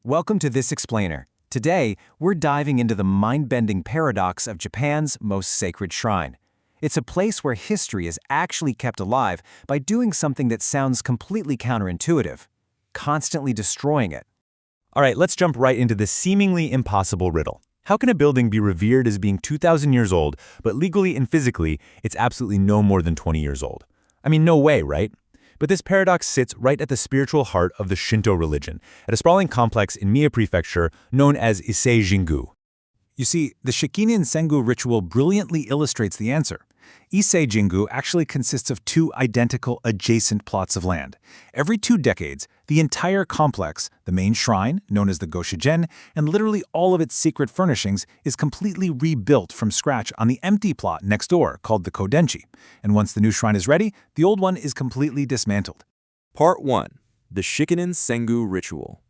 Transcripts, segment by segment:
Welcome to This Explainer. Today, we're diving into the mind-bending paradox of Japan's most sacred shrine. It's a place where history is actually kept alive by doing something that sounds completely counterintuitive, constantly destroying it. All right, let's jump right into this seemingly impossible riddle. How can a building be revered as being 2,000 years old, but legally and physically, it's absolutely no more than 20 years old? I mean, no way, right? But this paradox sits right at the spiritual heart of the Shinto religion, at a sprawling complex in Mie Prefecture known as Ise Jingu. You see, the Shikinen Sengu ritual brilliantly illustrates the answer. Ise Jingu actually consists of two identical adjacent plots of land. Every 2 decades, the entire complex, the main shrine, known as the Goshigen, and literally all of its secret furnishings, is completely rebuilt from scratch on the empty plot next door called the Kodenshi. And once the new shrine is ready, the old one is completely dismantled. Part 1. The Shikinen Sengu Ritual.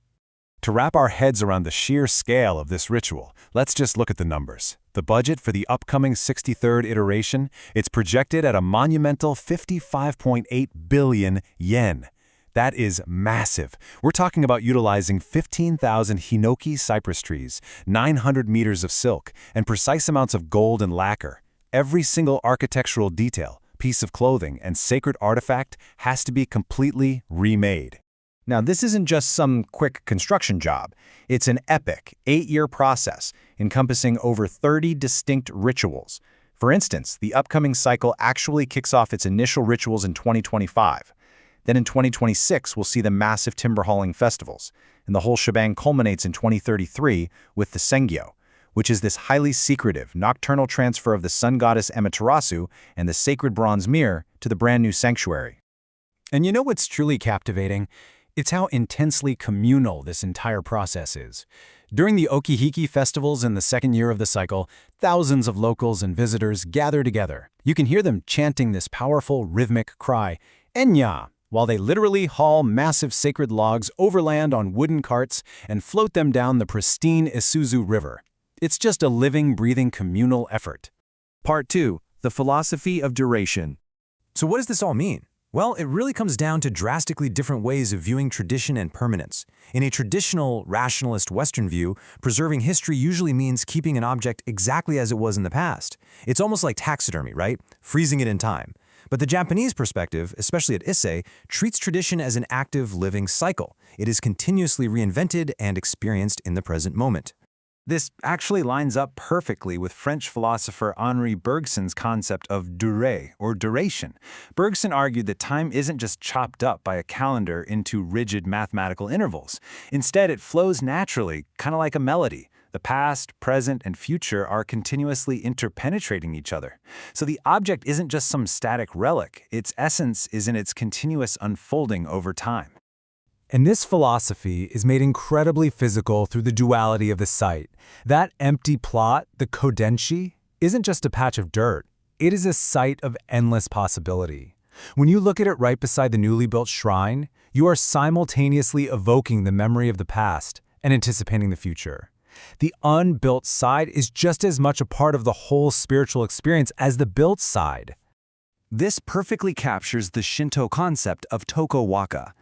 To wrap our heads around the sheer scale of this ritual, let's just look at the numbers. The budget for the upcoming 63rd iteration, it's projected at a monumental 55.8 billion yen. That is massive. We're talking about utilizing 15,000 hinoki cypress trees, 900 meters of silk, and precise amounts of gold and lacquer. Every single architectural detail, piece of clothing, and sacred artifact has to be completely remade. Now, this isn't just some quick construction job. It's an epic 8-year process encompassing over 30 distinct rituals. For instance, the upcoming cycle actually kicks off its initial rituals in 2025. Then in 2026, we'll see the massive timber hauling festivals, and the whole shebang culminates in 2033 with the Sengu, which is this highly secretive, nocturnal transfer of the sun goddess Amaterasu and the sacred bronze mirror to the brand new sanctuary. And you know what's truly captivating? It's how intensely communal this entire process is. During the Okihiki festivals in the second year of the cycle, thousands of locals and visitors gather together. You can hear them chanting this powerful rhythmic cry, Enya, while they literally haul massive sacred logs overland on wooden carts and float them down the pristine Isuzu River. It's just a living, breathing communal effort. Part 2. The Philosophy of Duration. So what does this all mean? Well, it really comes down to drastically different ways of viewing tradition and permanence. In a traditional, rationalist Western view, preserving history usually means keeping an object exactly as it was in the past. It's almost like taxidermy, right? Freezing it in time. But the Japanese perspective, especially at Ise, treats tradition as an active, living cycle. It is continuously reinvented and experienced in the present moment. This actually lines up perfectly with French philosopher Henri Bergson's concept of durée, or duration. Bergson argued that time isn't just chopped up by a calendar into rigid mathematical intervals. Instead, it flows naturally, kind of like a melody. The past, present, and future are continuously interpenetrating each other. So the object isn't just some static relic. Its essence is in its continuous unfolding over time. And this philosophy is made incredibly physical through the duality of the site. That empty plot, the Kodenshi, isn't just a patch of dirt. It is a site of endless possibility. When you look at it right beside the newly built shrine, you are simultaneously evoking the memory of the past and anticipating the future. The unbuilt side is just as much a part of the whole spiritual experience as the built side. This perfectly captures the Shinto concept of toko waka.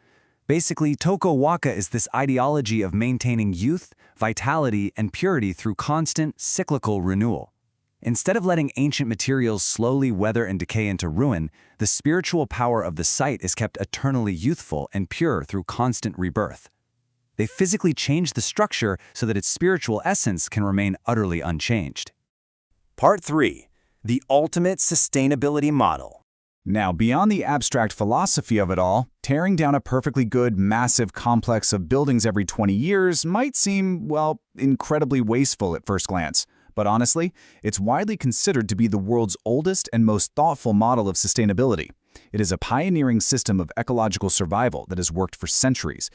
Basically, toko waka is this ideology of maintaining youth, vitality, and purity through constant, cyclical renewal. Instead of letting ancient materials slowly weather and decay into ruin, the spiritual power of the site is kept eternally youthful and pure through constant rebirth. They physically change the structure so that its spiritual essence can remain utterly unchanged. Part 3. The Ultimate Sustainability Model. Now, beyond the abstract philosophy of it all, tearing down a perfectly good, massive complex of buildings every 20 years might seem, well, incredibly wasteful at first glance. But honestly, it's widely considered to be the world's oldest and most thoughtful model of sustainability. It is a pioneering system of ecological survival that has worked for centuries.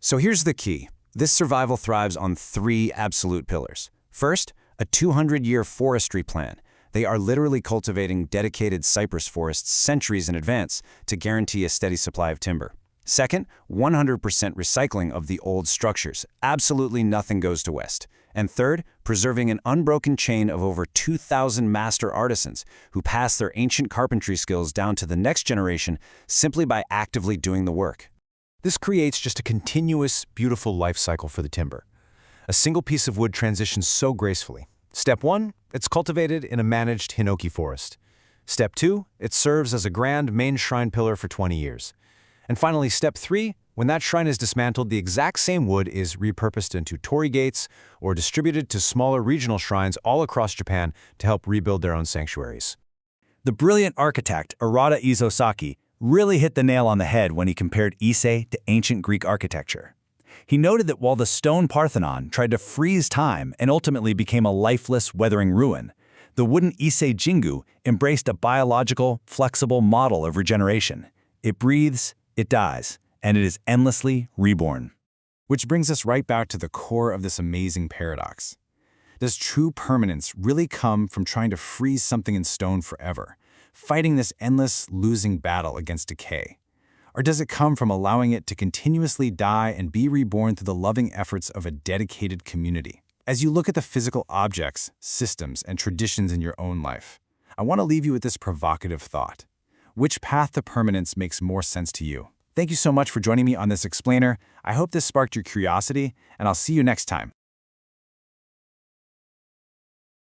So here's the key. This survival thrives on 3 absolute pillars. First, a 200-year forestry plan. They are literally cultivating dedicated cypress forests centuries in advance to guarantee a steady supply of timber. Second, 100% recycling of the old structures. Absolutely nothing goes to waste. And third, preserving an unbroken chain of over 2,000 master artisans who pass their ancient carpentry skills down to the next generation simply by actively doing the work. This creates just a continuous, beautiful life cycle for the timber. A single piece of wood transitions so gracefully. Step 1, it's cultivated in a managed hinoki forest. Step 2, it serves as a grand main shrine pillar for 20 years. And finally, Step 3, when that shrine is dismantled, the exact same wood is repurposed into torii gates or distributed to smaller regional shrines all across Japan to help rebuild their own sanctuaries. The brilliant architect Arata Izosaki really hit the nail on the head when he compared Ise to ancient Greek architecture. He noted that while the stone Parthenon tried to freeze time and ultimately became a lifeless, weathering ruin, the wooden Ise Jingu embraced a biological, flexible model of regeneration. It breathes, it dies, and it is endlessly reborn. Which brings us right back to the core of this amazing paradox. Does true permanence really come from trying to freeze something in stone forever, fighting this endless, losing battle against decay? Or does it come from allowing it to continuously die and be reborn through the loving efforts of a dedicated community? As you look at the physical objects, systems, and traditions in your own life, I want to leave you with this provocative thought. Which path to permanence makes more sense to you? Thank you so much for joining me on this explainer. I hope this sparked your curiosity, and I'll see you next time.